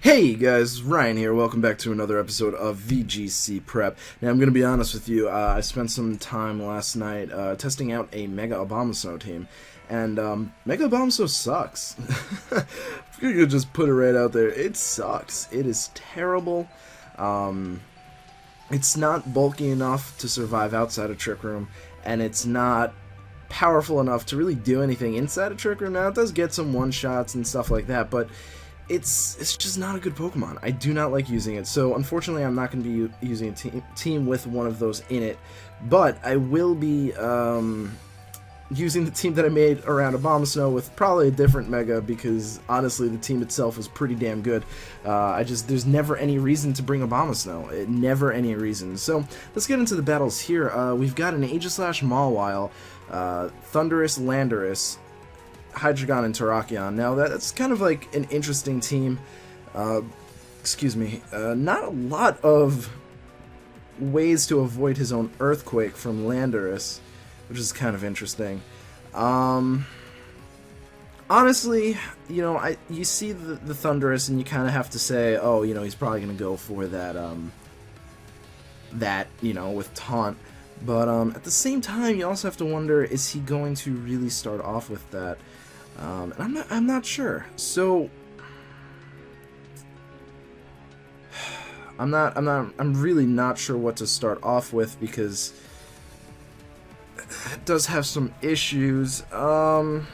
Hey guys, Ryan here. Welcome back to another episode of VGC Prep. Now I'm going to be honest with you, I spent some time last night testing out a Mega Abomasnow team, and Mega Abomasnow sucks. You could just put it right out there. It sucks. It is terrible. It's not bulky enough to survive outside a Trick Room, and it's not powerful enough to really do anything inside a Trick Room. Now it does get some one-shots and stuff like that, but it's just not a good Pokemon. I do not like using it, so unfortunately I'm not going to be using a team with one of those in it, but I will be using the team that I made around Abomasnow with probably a different Mega, because honestly the team itself is pretty damn good. There's never any reason to bring Abomasnow, never any reason. So let's get into the battles here. We've got an Aegislash Mawile, Thundurus, Landorus, Hydreigon, and Terrakion. Now that's kind of like an interesting team. Not a lot of ways to avoid his own Earthquake from Landorus, which is kind of interesting. Honestly, you know, you see the Thundurus and you kind of have to say, oh, you know, he's probably going to go for that, you know, with Taunt. But at the same time, you also have to wonder, is he going to really start off with that? And I'm not sure. So I'm really not sure what to start off with, because it does have some issues. You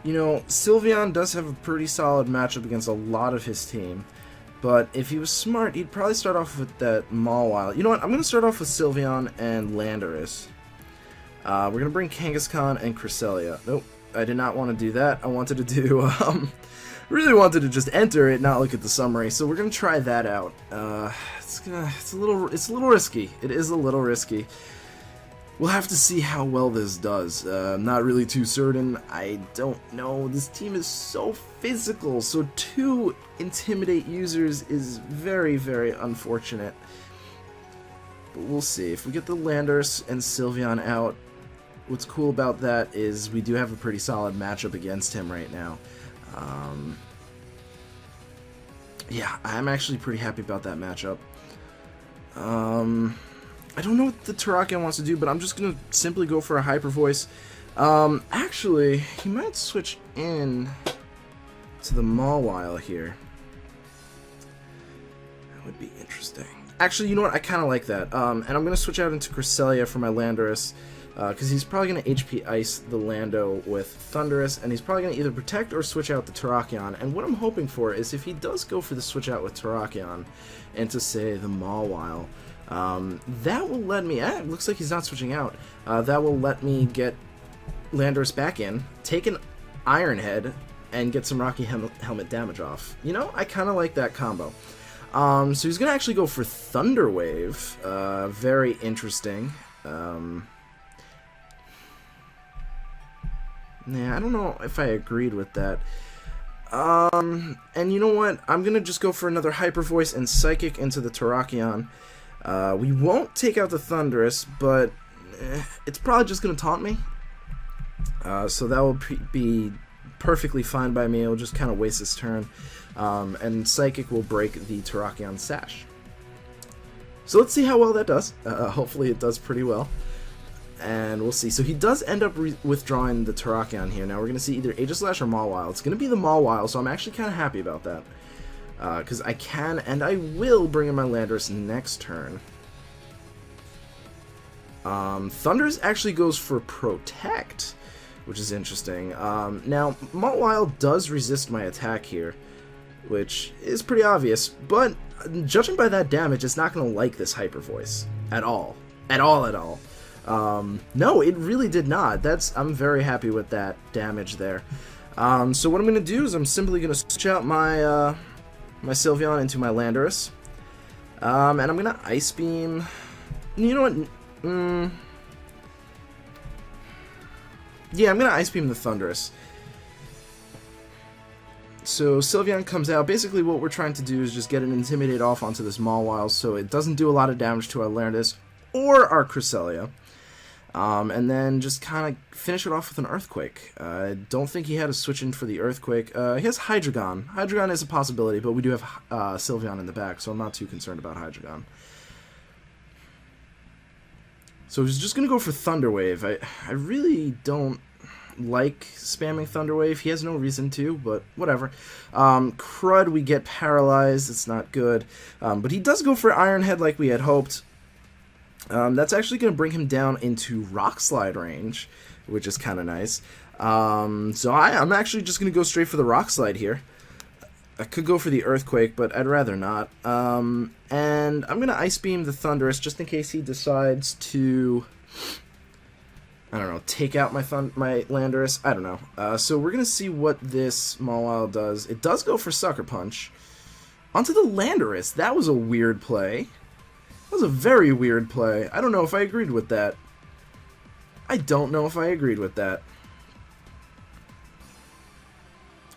know, Sylveon does have a pretty solid matchup against a lot of his team, but if he was smart, he'd probably start off with that Mawile. You know what? I'm going to start off with Sylveon and Landorus. We're going to bring Kangaskhan and Cresselia. Nope, I did not want to do that. I wanted to do, really wanted to just enter it, not look at the summary. So we're going to try that out. It's a little risky. It is a little risky. We'll have to see how well this does. I'm not really too certain. I don't know. This team is so physical, so to intimidate users is very, very unfortunate. But we'll see. If we get the Landorus and Sylveon out, what's cool about that is we do have a pretty solid matchup against him right now. Yeah, I'm actually pretty happy about that matchup. I don't know what the Terrakion wants to do, but I'm just going to simply go for a Hyper Voice. Actually, he might switch in to the Mawile here. That would be interesting. Actually, you know what? I kind of like that. And I'm going to switch out into Cresselia for my Landorus, because he's probably going to HP Ice the Lando with Thundurus, and he's probably going to either protect or switch out the Terrakion. And what I'm hoping for is, if he does go for the switch out with Terrakion into, say, the Mawile, that will let me... it looks like he's not switching out. That will let me get Landorus back in, take an Iron Head, and get some Rocky Helmet damage off. You know, I kind of like that combo. So he's going to actually go for Thunder Wave. Very interesting. Yeah, I don't know if I agreed with that. And you know what? I'm going to just go for another Hyper Voice and Psychic into the Terrakion. We won't take out the Thundurus, but it's probably just going to taunt me. So that will be perfectly fine by me. It'll just kind of waste his turn. And Psychic will break the Terrakion Sash. So let's see how well that does. Hopefully it does pretty well. And we'll see. So he does end up withdrawing the Terrakion here. Now we're going to see either Aegislash or Mawile. It's going to be the Mawile, so I'm actually kind of happy about that. Because I can and I will bring in my Landorus next turn. Thundurus actually goes for Protect, which is interesting. Now, Mawile does resist my attack here, which is pretty obvious, but judging by that damage, it's not going to like this Hyper Voice at all. At all. No, it really did not. I'm very happy with that damage there. So what I'm going to do is I'm simply going to switch out my my Sylveon into my Landorus, and I'm going to Ice Beam. You know what? Yeah, I'm going to Ice Beam the Thundurus. So Sylveon comes out. Basically what we're trying to do is just get an Intimidate off onto this Mawile so it doesn't do a lot of damage to our Landorus or our Cresselia. And then just kind of finish it off with an Earthquake. I don't think he had a switch in for the Earthquake. He has Hydreigon. Hydreigon is a possibility, but we do have Sylveon in the back, so I'm not too concerned about Hydreigon. So he's just going to go for Thunder Wave. I really don't like spamming Thunder Wave. He has no reason to, but whatever. Crud, we get paralyzed. It's not good. But he does go for Iron Head like we had hoped. That's actually going to bring him down into Rock Slide range, which is kind of nice. So I'm actually just going to go straight for the Rock Slide here. I could go for the Earthquake, but I'd rather not. And I'm going to Ice Beam the Thundurus just in case he decides to, I don't know, take out my Landorus. I don't know. So we're going to see what this Mawile does. It does go for Sucker Punch. Onto the Landorus. That was a weird play. That was a very weird play. I don't know if I agreed with that. I don't know if I agreed with that.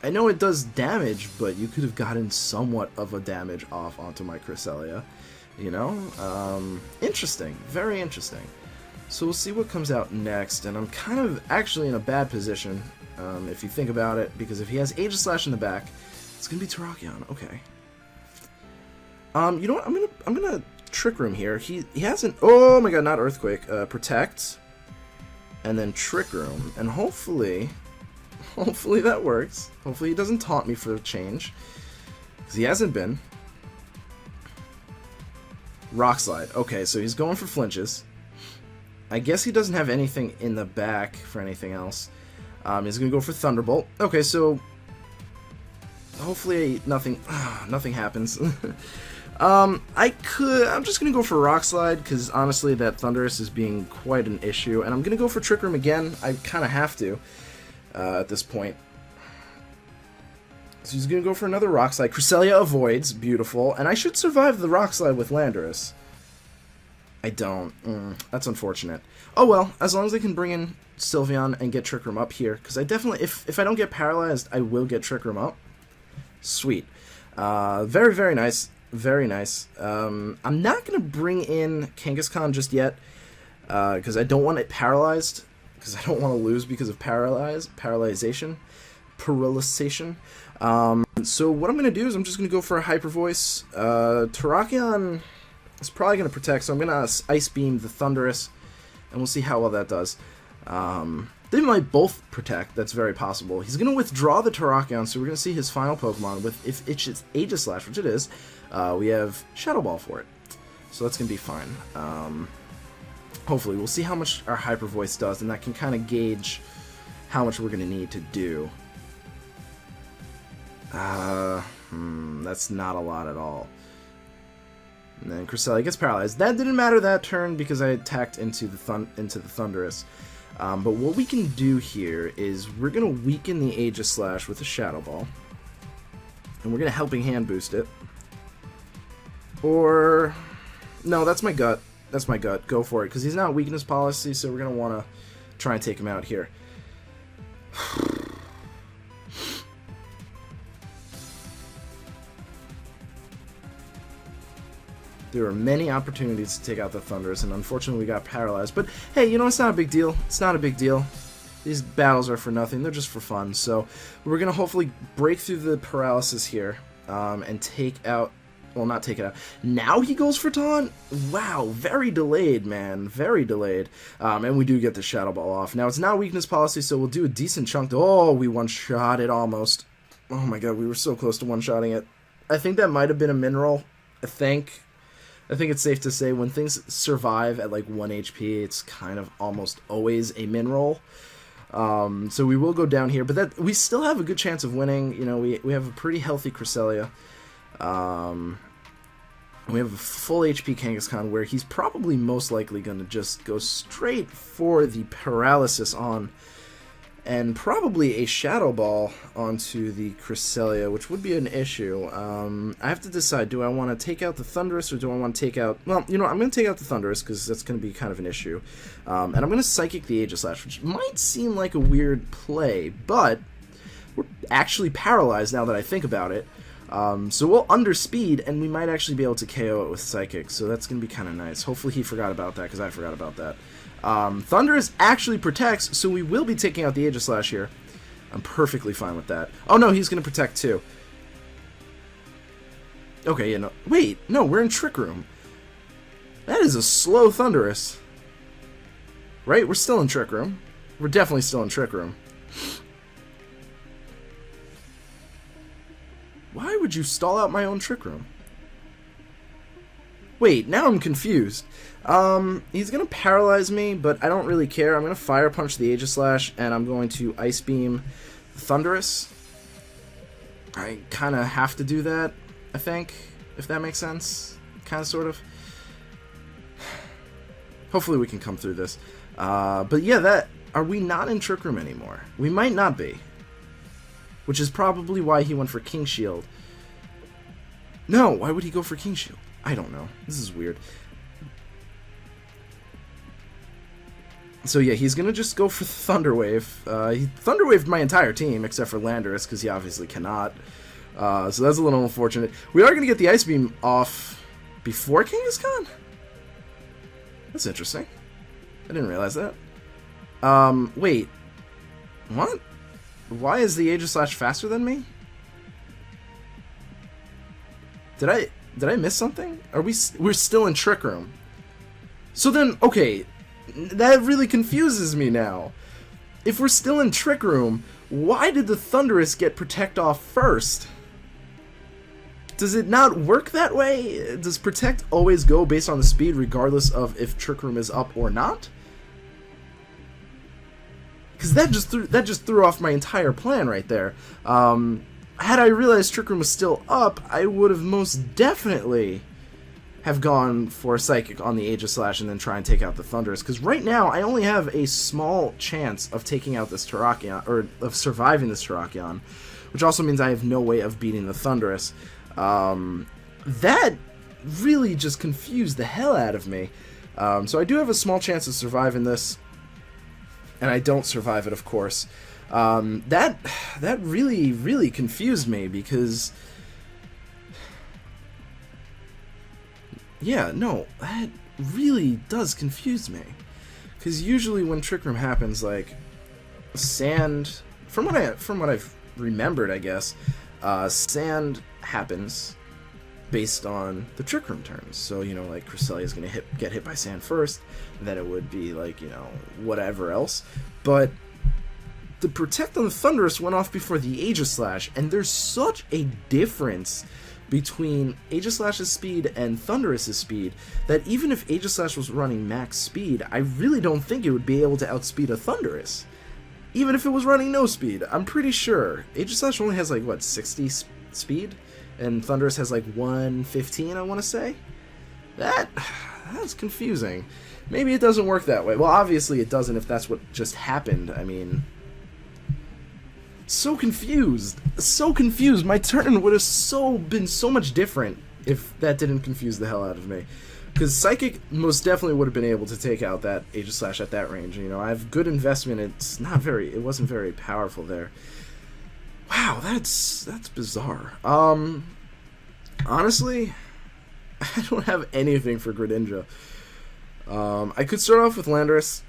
I know it does damage, but you could have gotten somewhat of a damage off onto my Cresselia. You know? Interesting. Very interesting. So we'll see what comes out next, and I'm kind of actually in a bad position, if you think about it, because if he has Aegislash in the back, it's gonna be Terrakion. Okay. You know what? I'm gonna Trick Room here. He hasn't. Oh my God! Not Earthquake. Protect, and then Trick Room, and hopefully that works. Hopefully he doesn't taunt me for a change, because he hasn't been. Rock Slide. Okay, so he's going for flinches. I guess he doesn't have anything in the back for anything else. He's gonna go for Thunderbolt. Okay, so hopefully nothing happens. I'm just gonna go for Rock Slide because honestly that Thundurus is being quite an issue, and I'm gonna go for Trick Room again. I kind of have to at this point. So he's gonna go for another Rock Slide. Cresselia avoids, beautiful, and I should survive the Rock Slide with Landorus. I don't. That's unfortunate. Oh well, as long as I can bring in Sylveon and get Trick Room up here, because I definitely, if I don't get paralyzed, I will get Trick Room up. Sweet. Very, very nice. Very nice. I'm not going to bring in Kangaskhan just yet, because I don't want it paralyzed, because I don't want to lose because of paralyzation. So what I'm going to do is I'm just going to go for a Hyper Voice. Terrakion is probably going to protect, so I'm going to Ice Beam the Thundurus, and we'll see how well that does. They might both protect, that's very possible. He's going to withdraw the Terrakion, so we're going to see his final Pokemon with, if it's Aegislash, which it is, we have Shadow Ball for it. So that's going to be fine. Hopefully, we'll see how much our Hyper Voice does, and that can kind of gauge how much we're going to need to do. That's not a lot at all. And then Cresselia gets paralyzed. That didn't matter that turn because I attacked into the Thundurus. But what we can do here is we're going to weaken the Aegislash with a Shadow Ball. And we're going to Helping Hand boost it. Or... no, that's my gut. That's my gut. Go for it. Because he's not weakness policy, so we're going to want to try and take him out here. There were many opportunities to take out the Thundurus, and unfortunately we got paralyzed. But hey, you know, it's not a big deal. It's not a big deal. These battles are for nothing. They're just for fun. So we're going to hopefully break through the paralysis here and take out... well, not take it out. Now he goes for Taunt? Wow, very delayed, man. Very delayed. And we do get the Shadow Ball off. Now, it's not weakness policy, so we'll do a decent chunk. Oh, we one-shot it almost. Oh my God, we were so close to one-shotting it. I think that might have been a Mineral. I think it's safe to say when things survive at like 1 HP, it's kind of almost always a Mineral. So we will go down here, but that we still have a good chance of winning. You know, we have a pretty healthy Cresselia. We have a full HP Kangaskhan where he's probably most likely going to just go straight for the paralysis on, and probably a Shadow Ball onto the Cresselia, which would be an issue. I have to decide, do I want to take out the Thundurus or do I want to take out... well, you know, I'm going to take out the Thundurus because that's going to be kind of an issue. And I'm going to Psychic the Aegislash, which might seem like a weird play, but we're actually paralyzed now that I think about it. So we'll underspeed, and we might actually be able to KO it with Psychic, so that's going to be kind of nice. Hopefully he forgot about that, because I forgot about that. Thunderous actually protects, so we will be taking out the Aegislash here. I'm perfectly fine with that. Oh no, he's going to protect too. Okay, yeah, no. Wait, no, we're in Trick Room. That is a slow Thunderous. Right? We're still in Trick Room. We're definitely still in Trick Room. Why would you stall out my own Trick Room? Wait, now I'm confused. He's going to paralyze me, but I don't really care. I'm going to Fire Punch the Aegislash, and I'm going to Ice Beam Thunderous. I kind of have to do that, I think, if that makes sense. Kind of, sort of. Hopefully we can come through this. But yeah, are we not in Trick Room anymore? We might not be. Which is probably why he went for King Shield. No, why would he go for King Shield? I don't know. This is weird. So yeah, he's gonna just go for Thunder Wave. He Thunder Waved my entire team except for Landorus because he obviously cannot. So that's a little unfortunate. We are gonna get the Ice Beam off before Kangaskhan? That's interesting. I didn't realize that. Wait. What? Why is the Aegislash faster than me? Did I miss something? We're still in Trick Room. So then, okay, that really confuses me now. If we're still in Trick Room, why did the Thunderous get Protect off first? Does it not work that way? Does Protect always go based on the speed regardless of if Trick Room is up or not? Because that just threw off my entire plan right there. Had I realized Trick Room was still up, I would have most definitely have gone for a Psychic on the Aegislash and then try and take out the Thunderous. Because right now, I only have a small chance of taking out this Terrakion, or of surviving this Terrakion, which also means I have no way of beating the Thunderous. That really just confused the hell out of me. So I do have a small chance of surviving this. And I don't survive it, of course. That really, really confused me because... Yeah, no, that really does confuse me. Because usually when Trick Room happens, like, Sand... From what I've remembered, I guess, Sand happens based on the Trick Room turns. So, you know, like, Cresselia's gonna get hit by Sand first, then it would be, like, you know, whatever else. But the Protect on the Thunderous went off before the Aegislash, and there's such a difference between Aegislash's speed and Thunderous's speed that even if Aegislash was running max speed, I really don't think it would be able to outspeed a Thunderous. Even if it was running no speed, I'm pretty sure. Aegislash only has, like, what, 60 speed? And Thunderous has, like, 115, I want to say? That's confusing. Maybe it doesn't work that way. Well, obviously it doesn't if that's what just happened. I mean... So confused. So confused. My turn would have been so much different if that didn't confuse the hell out of me. Because Psychic most definitely would have been able to take out that Aegislash at that range. You know, I have good investment. It wasn't very powerful there. Wow, that's bizarre. Honestly, I don't have anything for Greninja. I could start off with Landorus.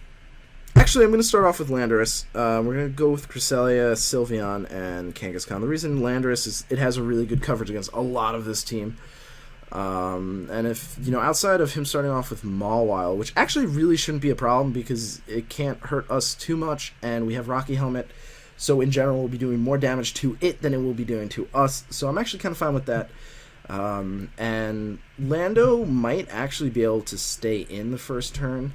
Actually, I'm going to start off with Landorus. We're going to go with Cresselia, Sylveon, and Kangaskhan. The reason Landorus is it has a really good coverage against a lot of this team. And if, you know, outside of him starting off with Mawile, which actually really shouldn't be a problem because it can't hurt us too much, and we have Rocky Helmet, so in general we'll be doing more damage to it than it will be doing to us. So I'm actually kind of fine with that. And Lando might actually be able to stay in the first turn.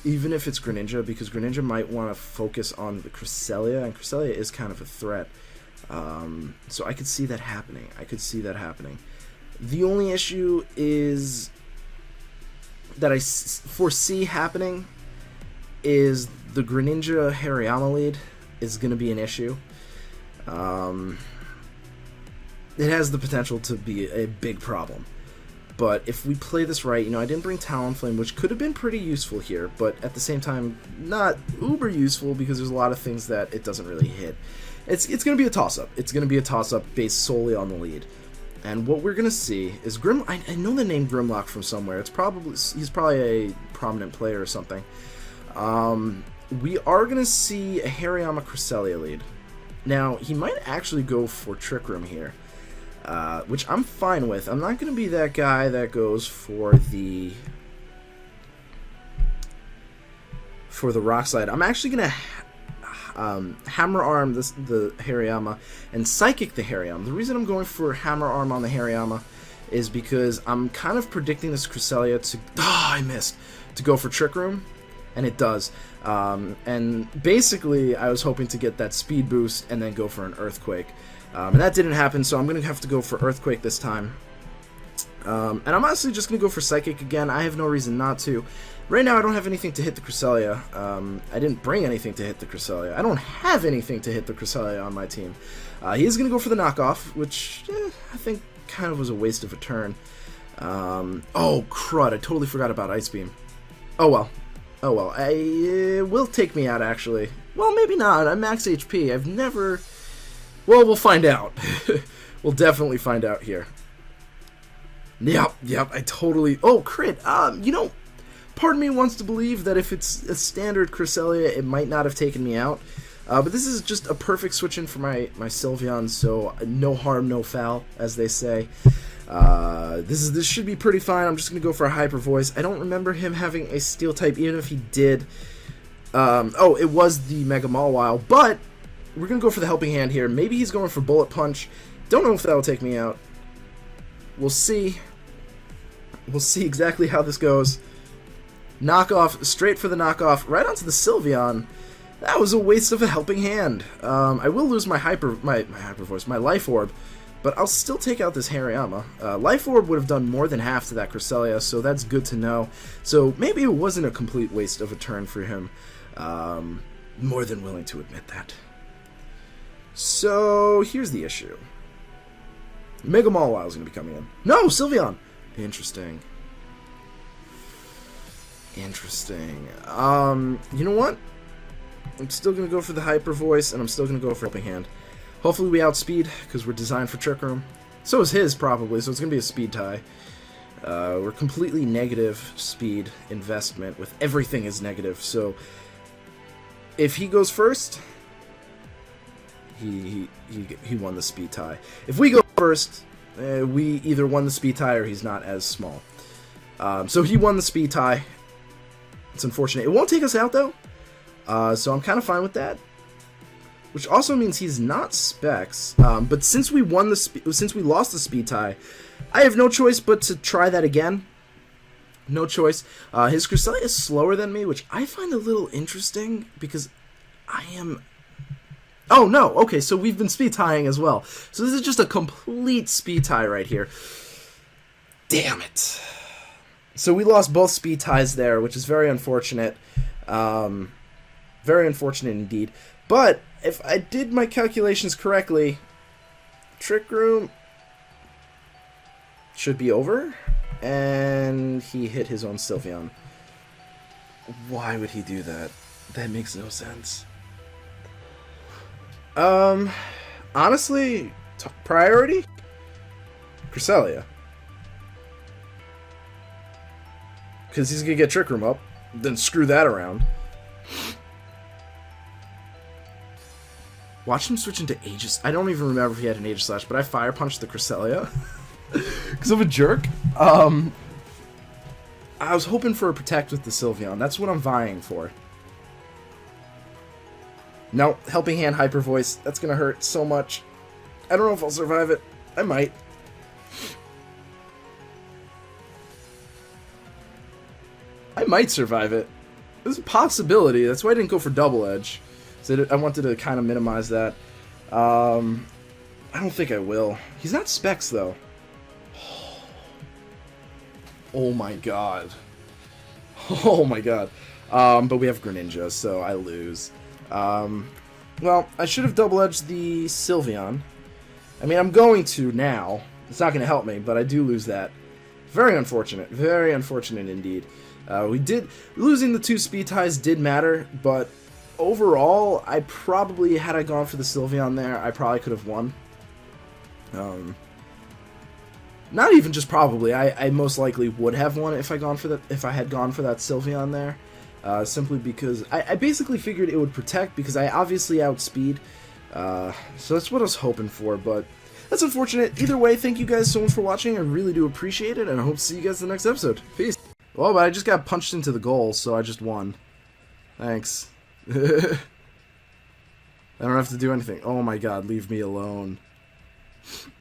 Even if it's Greninja, because Greninja might want to focus on the Cresselia, and Cresselia is kind of a threat. So I could see that happening. The only issue is that I foresee happening is the Greninja Hariyama lead is going to be an issue. It has the potential to be a big problem. But if we play this right, you know, I didn't bring Talonflame, which could have been pretty useful here, but at the same time, not uber useful because there's a lot of things that it doesn't really hit. It's going to be a toss-up. It's going to be a toss-up based solely on the lead. And what we're going to see is I know the name Grimlock from somewhere. He's probably a prominent player or something. We are going to see a Hariyama Cresselia lead. Now, he might actually go for Trick Room here, which I'm fine with. I'm not going to be that guy that goes for the Rock Slide. I'm actually going to Hammer Arm the Hariyama and Psychic the Hariyama. The reason I'm going for Hammer Arm on the Hariyama is because I'm kind of predicting this Cresselia to... I missed! To go for Trick Room, and it does. And basically, I was hoping to get that speed boost and then go for an Earthquake. And that didn't happen, so I'm going to have to go for Earthquake this time. And I'm honestly just going to go for Psychic again. I have no reason not to. Right now, I don't have anything to hit the Cresselia. I didn't bring anything to hit the Cresselia. I don't have anything to hit the Cresselia on my team. He is going to go for the knockoff, which I think kind of was a waste of a turn. Oh, crud. I totally forgot about Ice Beam. Oh, well. Oh, well. It will take me out, actually. Well, maybe not. I'm max HP. I've never... Well, we'll find out. We'll definitely find out here. Yep, I totally... Oh, crit. You know, part of me wants to believe that if it's a standard Cresselia, it might not have taken me out. But this is just a perfect switch-in for my Sylveon, so no harm, no foul, as they say. This should be pretty fine. I'm just going to go for a Hyper Voice. I don't remember him having a Steel type, even if he did. Oh, it was the Mega Mawile, but we're going to go for the Helping Hand here. Maybe he's going for Bullet Punch. Don't know if that'll take me out. We'll see. We'll see exactly how this goes. Knockoff, straight for the knockoff, right onto the Sylveon. That was a waste of a Helping Hand. I will lose my Hyper Voice, my Life Orb, but I'll still take out this Hariyama. Life Orb would have done more than half to that Cresselia, so that's good to know. So maybe it wasn't a complete waste of a turn for him. More than willing to admit that. So here's the issue. Mega Mawile is going to be coming in. No, Sylveon! Interesting. Interesting. You know what? I'm still going to go for the Hyper Voice, and I'm still going to go for Helping Hand. Hopefully we outspeed, because we're designed for Trick Room. So is his, probably, so it's going to be a speed tie. We're completely negative speed investment, with everything is negative, so if he goes first, he won the speed tie. If we go first, we either won the speed tie or he's not as small. So he won the speed tie. It's unfortunate. It won't take us out, though. So I'm kind of fine with that, which also means he's not Specs. But since we lost the speed tie, I have no choice but to try that again. No choice. His Cresselia is slower than me, which I find a little interesting because I am. Oh no! Okay, so we've been speed tying as well. So this is just a complete speed tie right here. Damn it! So we lost both speed ties there, which is very unfortunate. Very unfortunate indeed. But if I did my calculations correctly, Trick Room should be over. And he hit his own Sylveon. Why would he do that? That makes no sense. Honestly, priority? Cresselia. Because he's going to get Trick Room up. Then screw that around. Watch him switch into Aegis. I don't even remember if he had an Aegis Slash, but I Fire Punched the Cresselia. Because I'm a jerk. I was hoping for a Protect with the Sylveon. That's what I'm vying for. No, Helping Hand, Hyper Voice. That's going to hurt so much. I don't know if I'll survive it. I might. I might survive it. There's a possibility. That's why I didn't go for Double Edge. So I wanted to kind of minimize that. I don't think I will. He's not Specs, though. Oh my god. Oh my god. But we have Greninja, so I lose. Well, I should have double-edged the Sylveon. I mean, I'm going to now. It's not going to help me, but I do lose that. Very unfortunate. Very unfortunate indeed. Losing the two speed ties did matter, but overall, I probably, had I gone for the Sylveon there, I probably could have won. Not even just probably, I most likely would have won if I had gone for that Sylveon there. simply because I basically figured it would protect because I obviously outspeed. So that's what I was hoping for, but that's unfortunate. Either way, thank you guys so much for watching. I really do appreciate it, and I hope to see you guys in the next episode. Peace. Well, but I just got punched into the goal, so I just won. Thanks. I don't have to do anything. Oh my god, leave me alone.